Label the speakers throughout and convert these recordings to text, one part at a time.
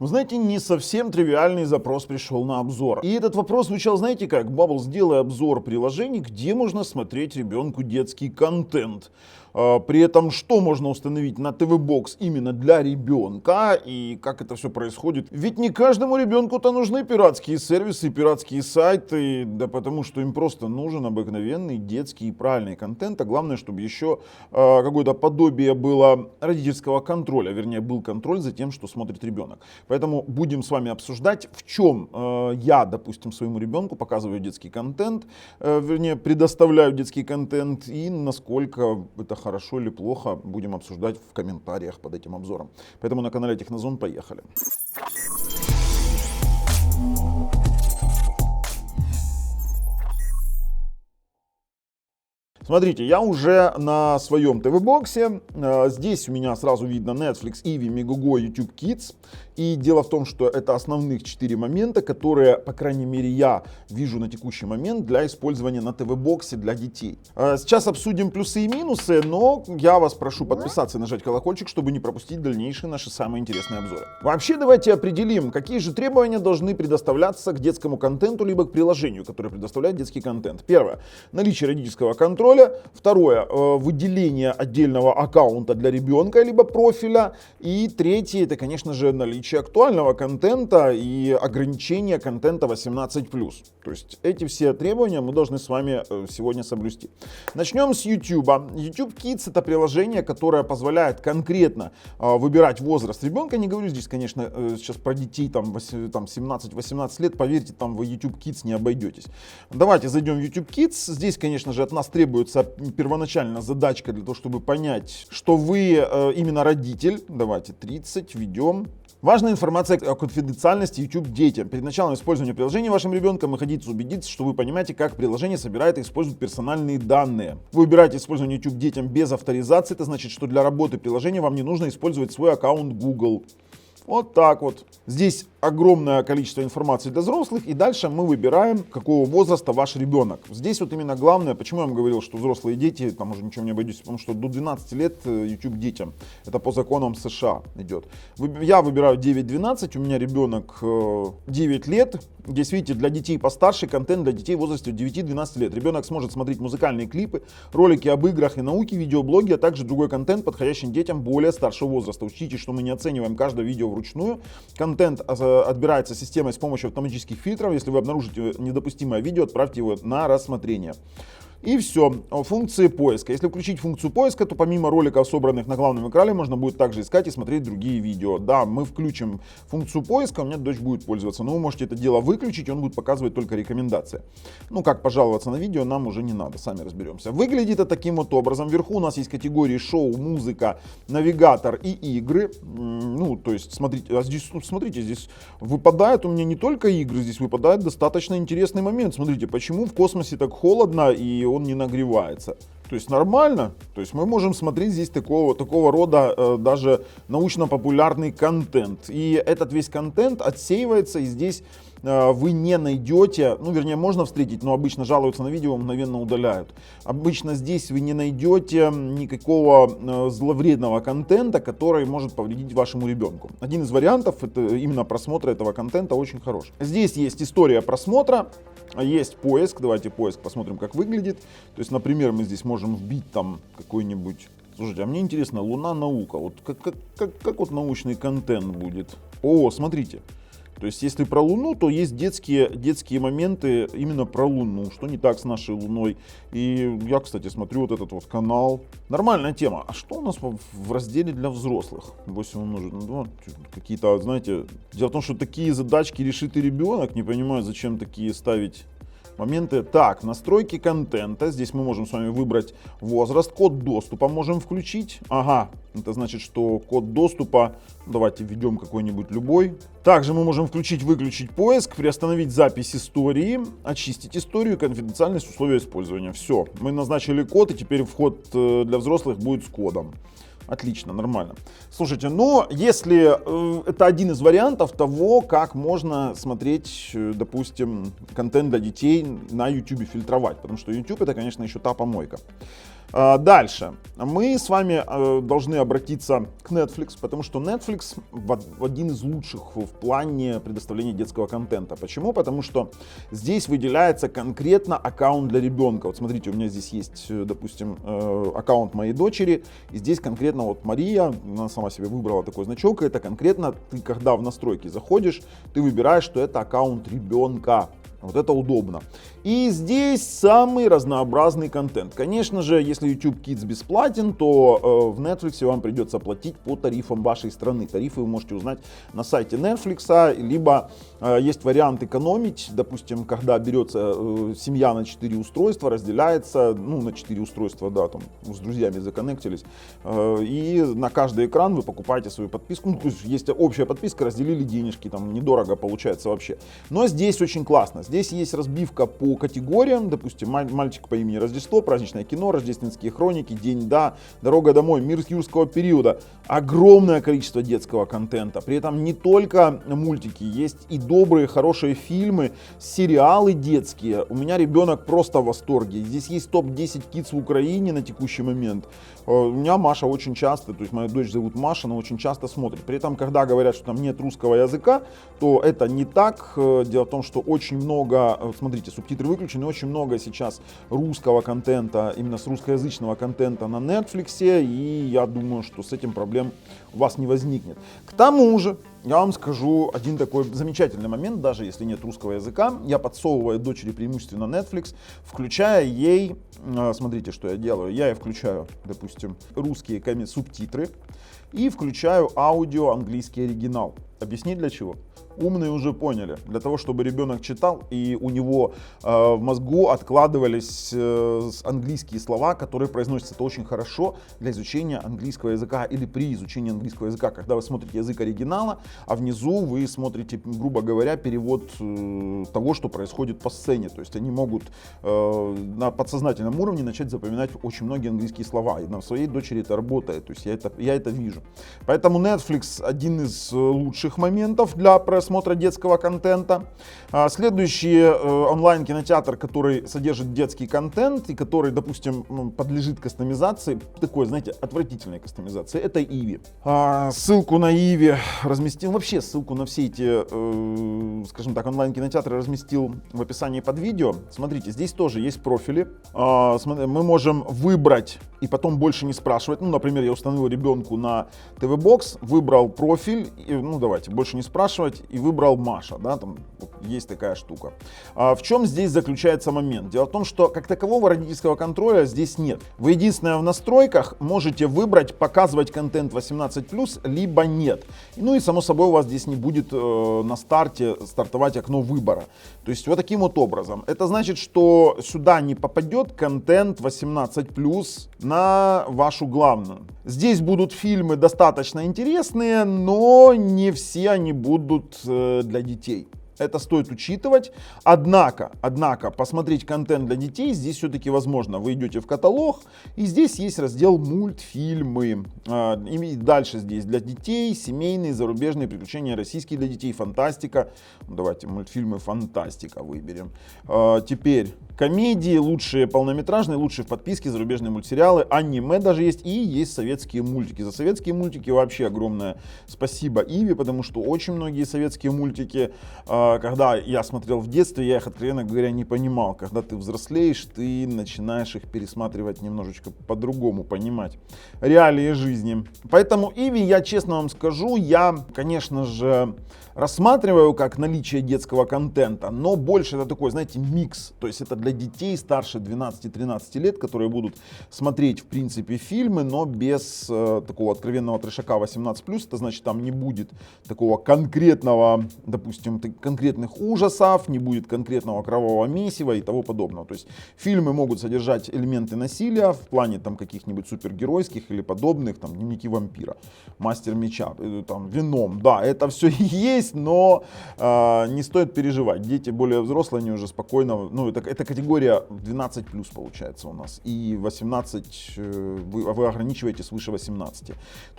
Speaker 1: Вы знаете, не совсем тривиальный запрос пришел на обзор. И этот вопрос звучал, знаете как? Bubble, сделай обзор приложений, где можно смотреть ребенку детский контент. При этом, что можно установить на ТВ-бокс именно для ребенка и как это все происходит. Ведь не каждому ребенку-то нужны пиратские сервисы, пиратские сайты, да потому что им просто нужен обыкновенный детский и правильный контент. А главное, чтобы еще какое-то подобие было родительского контроля, вернее, был контроль за тем, что смотрит ребенок. Поэтому будем с вами обсуждать, в чем я, допустим, своему ребенку показываю детский контент, вернее, предоставляю детский контент и насколько это хорошо или плохо, будем обсуждать в комментариях под этим обзором. Поэтому на канале Технозон поехали. Смотрите, я уже на своем ТВ-боксе. Здесь у меня сразу видно Netflix, Ivi, Megogo, YouTube Kids. И дело в том, что это основных 4 момента, которые, по крайней мере, я вижу на текущий момент для использования на ТВ-боксе для детей. Сейчас обсудим плюсы и минусы, но я вас прошу подписаться и нажать колокольчик, чтобы не пропустить дальнейшие наши самые интересные обзоры. Вообще, давайте определим, какие же требования должны предоставляться к детскому контенту, либо к приложению, которое предоставляет детский контент. Первое. Наличие родительского контроля. Второе. Выделение отдельного аккаунта для ребенка, либо профиля. И третье. Это, конечно же, наличие актуального контента и ограничение контента 18+. То есть эти все требования мы должны с вами сегодня соблюсти. Начнем с YouTube. YouTube Kids — это приложение, которое позволяет конкретно выбирать возраст ребенка. Не говорю здесь, конечно, сейчас про детей там 17-18 лет. Поверьте, там вы YouTube Kids не обойдетесь. Давайте зайдем в YouTube Kids. Здесь, конечно же, от нас требуется первоначально задачка для того, чтобы понять, что вы именно родитель. Давайте 30 введем. Важная информация о конфиденциальности YouTube детям. Перед началом использования приложения вашим ребенком находиться убедиться, что вы понимаете, как приложение собирает и использует персональные данные. Вы выбираете использование YouTube детям без авторизации. Это значит, что для работы приложения вам не нужно использовать свой аккаунт Google. Вот так вот. Здесь огромное количество информации для взрослых, и дальше мы выбираем, какого возраста ваш ребенок. Здесь вот именно главное, почему я вам говорил, что взрослые дети, там уже ничего не обойдетесь, потому что до 12 лет YouTube детям. Это по законам США идет. Я выбираю 9-12, у меня ребенок 9 лет. Здесь, видите, для детей постарше контент для детей в возрасте 9-12 лет. Ребенок сможет смотреть музыкальные клипы, ролики об играх и науке, видеоблоги, а также другой контент, подходящий детям более старшего возраста. Учтите, что мы не оцениваем каждое видео вручную. Контент отбирается системой с помощью автоматических фильтров. Если вы обнаружите недопустимое видео, отправьте его на рассмотрение. И все. Функции поиска. Если включить функцию поиска, то помимо роликов, собранных на главном экране, можно будет также искать и смотреть другие видео. Да, мы включим функцию поиска, у меня дочь будет пользоваться, но вы можете это дело выключить, он будет показывать только рекомендации. Ну, как пожаловаться на видео, нам уже не надо, сами разберемся. Выглядит это таким вот образом. Вверху у нас есть категории шоу, музыка, навигатор и игры. Ну, то есть, смотрите, здесь выпадает у меня не только игры, здесь выпадает достаточно интересный момент. Смотрите, почему в космосе так холодно и он не нагревается. То есть нормально. То есть мы можем смотреть здесь такого рода даже научно-популярный контент. И этот весь контент отсеивается, и здесь вы не найдете, ну вернее можно встретить, но обычно жалуются на видео, мгновенно удаляют. Обычно здесь вы не найдете никакого зловредного контента, который может повредить вашему ребенку. Один из вариантов это именно просмотра этого контента очень хорош. Здесь есть история просмотра, есть поиск. Давайте поиск посмотрим, как выглядит. То есть, например, мы здесь можем вбить там какой-нибудь... Слушайте, а мне интересно, Луна, наука. Вот как вот научный контент будет? О, смотрите. То есть, если про Луну, то есть детские моменты именно про Луну, что не так с нашей Луной. И я, кстати, смотрю вот этот вот канал. Нормальная тема. А что у нас в разделе для взрослых? 8 умножить на 2. Какие-то, знаете... Дело в том, что такие задачки решит и ребенок. Не понимаю, зачем такие ставить моменты. Так, настройки контента. Здесь мы можем с вами выбрать возраст. Код доступа можем включить. Ага, это значит, что код доступа, давайте введем какой-нибудь любой. Также мы можем включить-выключить поиск, приостановить запись истории, очистить историю, конфиденциальность, условия использования. Все, мы назначили код, и теперь вход для взрослых будет с кодом. Отлично, нормально. Слушайте, но если это один из вариантов того, как можно смотреть, допустим, контент для детей на YouTube, фильтровать. Потому что YouTube это, конечно, еще та помойка. Дальше. Мы с вами должны обратиться к Netflix, потому что Netflix один из лучших в плане предоставления детского контента. Почему? Потому что здесь выделяется конкретно аккаунт для ребенка. Вот смотрите, у меня здесь есть, допустим, аккаунт моей дочери, и здесь конкретно вот Мария, она сама себе выбрала такой значок, и это конкретно ты, когда в настройки заходишь, ты выбираешь, что это аккаунт ребенка. Вот это удобно. И здесь самый разнообразный контент. Конечно же, если YouTube Kids бесплатен, то в Netflix вам придется платить по тарифам вашей страны. Тарифы вы можете узнать на сайте Netflix, либо есть вариант экономить. Допустим, когда берется семья на 4 устройства, разделяется, ну, на 4 устройства, да, там с друзьями законнектились, и на каждый экран вы покупаете свою подписку. Ну, то есть есть общая подписка, разделили денежки, там недорого получается вообще. Но здесь очень классно. Здесь есть разбивка по категориям, допустим, мальчик по имени Рождество, праздничное кино, рождественские хроники, день да, дорога домой, мир юрского периода. Огромное количество детского контента. При этом не только мультики, есть и добрые, хорошие фильмы, сериалы детские. У меня ребенок просто в восторге. Здесь есть топ-10 Kids в Украине на текущий момент. У меня Маша очень часто, то есть мою дочь зовут Маша, она очень часто смотрит. При этом, когда говорят, что там нет русского языка, то это не так. Дело в том, что очень много, смотрите, субтитры выключены, очень много сейчас русского контента, именно с русскоязычного контента на Netflix, и я думаю, что с этим проблем у вас не возникнет. К тому же, я вам скажу один такой замечательный момент, даже если нет русского языка, я подсовываю дочери преимущественно Netflix, включая ей, смотрите, что я делаю, я ей включаю, допустим, русские субтитры и включаю аудио английский оригинал. Объяснить для чего? Умные уже поняли. Для того, чтобы ребенок читал, и у него в мозгу откладывались английские слова, которые произносятся это очень хорошо для изучения английского языка или при изучении английского языка. Когда вы смотрите язык оригинала, а внизу вы смотрите, грубо говоря, перевод того, что происходит по сцене. То есть они могут на подсознательном уровне начать запоминать очень многие английские слова. И на своей дочери это работает. То есть я это вижу. Поэтому Netflix один из лучших моментов для просмотра детского контента. Следующий онлайн-кинотеатр, который содержит детский контент и который, допустим, подлежит кастомизации, такой, знаете, отвратительной кастомизации, это Иви. Ссылку на Иви разместил, вообще ссылку на все эти, скажем так, онлайн-кинотеатры разместил в описании под видео. Смотрите, здесь тоже есть профили. Мы можем выбрать и потом больше не спрашивать. Ну, например, я установил ребенку на TV-Box, выбрал профиль, и, ну, давайте, больше не спрашивать, и выбрал Маша, да, там вот есть такая штука. В чем здесь заключается момент? Дело в том, что как такового родительского контроля здесь нет. Вы единственное в настройках можете выбрать показывать контент 18+, либо нет. Ну и само собой у вас здесь не будет на старте стартовать окно выбора. То есть вот таким вот образом. Это значит, что сюда не попадет контент 18+ на вашу главную. Здесь будут фильмы достаточно интересные, но не все они будут для детей. Это стоит учитывать. Однако, посмотреть контент для детей здесь все-таки возможно. Вы идете в каталог, и здесь есть раздел мультфильмы. И дальше здесь для детей, семейные, зарубежные приключения, российские для детей, фантастика. Давайте мультфильмы фантастика выберем. Теперь комедии, лучшие полнометражные, лучшие в подписке, зарубежные мультсериалы, аниме даже есть, и есть советские мультики. За советские мультики вообще огромное спасибо Иви, потому что очень многие советские мультики, когда я смотрел в детстве, я их, откровенно говоря, не понимал. Когда ты взрослеешь, ты начинаешь их пересматривать немножечко по-другому, понимать реалии жизни. Поэтому Иви, я честно вам скажу, я, конечно же, рассматриваю как наличие детского контента, но больше это такой, знаете, микс. То есть это для детей старше 12-13 лет, которые будут смотреть, в принципе, фильмы, но без такого откровенного трешака 18+. Это значит, там не будет такого конкретного, допустим, конкретных ужасов, не будет конкретного кровавого месива и того подобного. То есть фильмы могут содержать элементы насилия в плане там каких-нибудь супергеройских или подобных, там, Дневники вампира, Мастер меча, там, Веном. Да, это все есть, но не стоит переживать. Дети более взрослые, они уже спокойно, ну, это категория 12+ получается у нас, и 18 вы ограничиваете свыше 18. То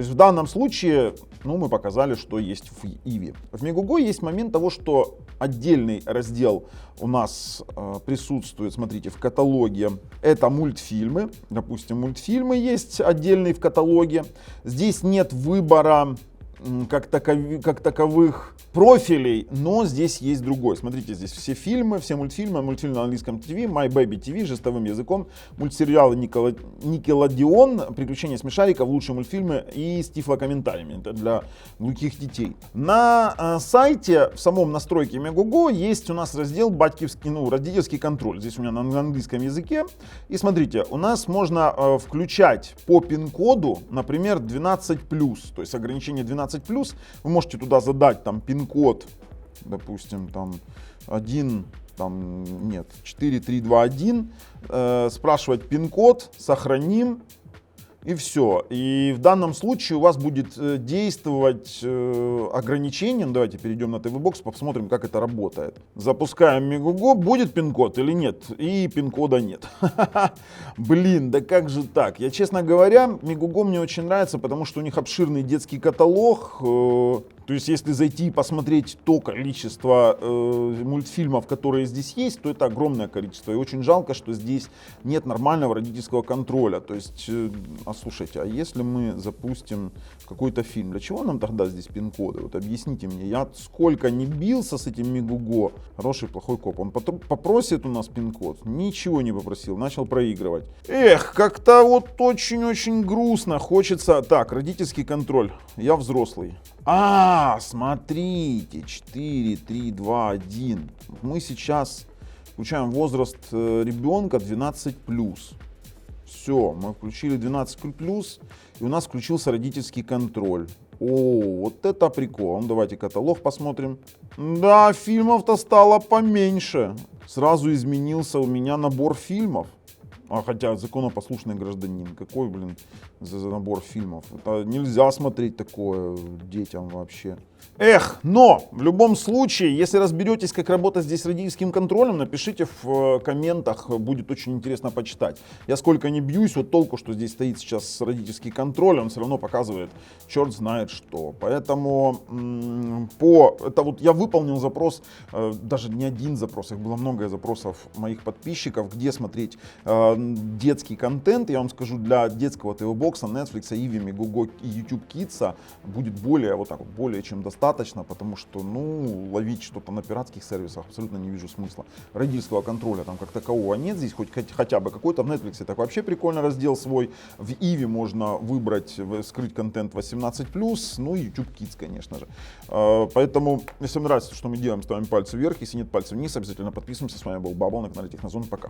Speaker 1: есть в данном случае, ну, мы показали, что есть в Иви. В Мегого есть момент того, что что отдельный раздел у нас присутствует, смотрите, в каталоге. Это мультфильмы. Допустим, мультфильмы есть отдельные в каталоге. Здесь нет выбора как таковых профилей, но здесь есть другой. Смотрите, здесь все фильмы, все мультфильмы, мультфильмы на английском ТВ, My Baby TV, жестовым языком, мультсериалы Nickelodeon, приключения смешариков, лучшие мультфильмы и с тифлокомментариями. Это для глухих детей. На сайте, в самом настройке Megogo, есть у нас раздел родительский контроль. Здесь у меня на английском языке. И смотрите, у нас можно включать по пин-коду, например, 12+, то есть ограничение 12+. Вы можете туда задать там пин-код, допустим, там 4-3-2-1, спрашивать пин-код, сохраним, и все. И в данном случае у вас будет действовать ограничение. Давайте перейдем на TV-Box, посмотрим, как это работает. Запускаем Megogo, будет пин-код или нет? И пин-кода нет. Блин, да как же так? Я, честно говоря, Megogo мне очень нравится, потому что у них обширный детский каталог. То есть, если зайти и посмотреть то количество мультфильмов, которые здесь есть, то это огромное количество. И очень жалко, что здесь нет нормального родительского контроля. То есть, слушайте, а если мы запустим какой-то фильм, для чего нам тогда здесь пин-коды? Вот объясните мне. Я сколько не бился с этим Megogo, хороший, плохой коп. Он попросит у нас пин-код? Ничего не попросил, начал проигрывать. Эх, как-то вот очень-очень грустно. Хочется... Так, родительский контроль. Я взрослый. Смотрите, 4, 3, 2, 1. Мы сейчас включаем возраст ребенка 12+. Все, мы включили 12+, и у нас включился родительский контроль. О, вот это прикол. Давайте каталог посмотрим. Да, фильмов-то стало поменьше. Сразу изменился у меня набор фильмов. Хотя законопослушный гражданин. Какой, за набор фильмов? Это нельзя смотреть такое детям вообще. Эх, но в любом случае, если разберетесь, как работать здесь с родительским контролем, напишите в комментах, будет очень интересно почитать. Я сколько не бьюсь, вот толку, что здесь стоит сейчас родительский контроль, он все равно показывает черт знает что. Поэтому это вот я выполнил запрос, даже не один запрос, их было много запросов моих подписчиков, где смотреть детский контент. Я вам скажу, для детского TV-бокса, Netflix, Ivi, Megogo и YouTube Kids будет более чем достаточно, потому что, ловить что-то на пиратских сервисах абсолютно не вижу смысла. Родительского контроля там как такового нет, здесь хотя бы какой-то. В Netflix так вообще прикольно раздел свой. В Ivi можно выбрать, скрыть контент 18+, и YouTube Kids, конечно же. Поэтому, если вам нравится, что мы делаем, ставим пальцы вверх, если нет пальцев вниз, обязательно подписываемся. С вами был Бабл на канале Технозон. Пока.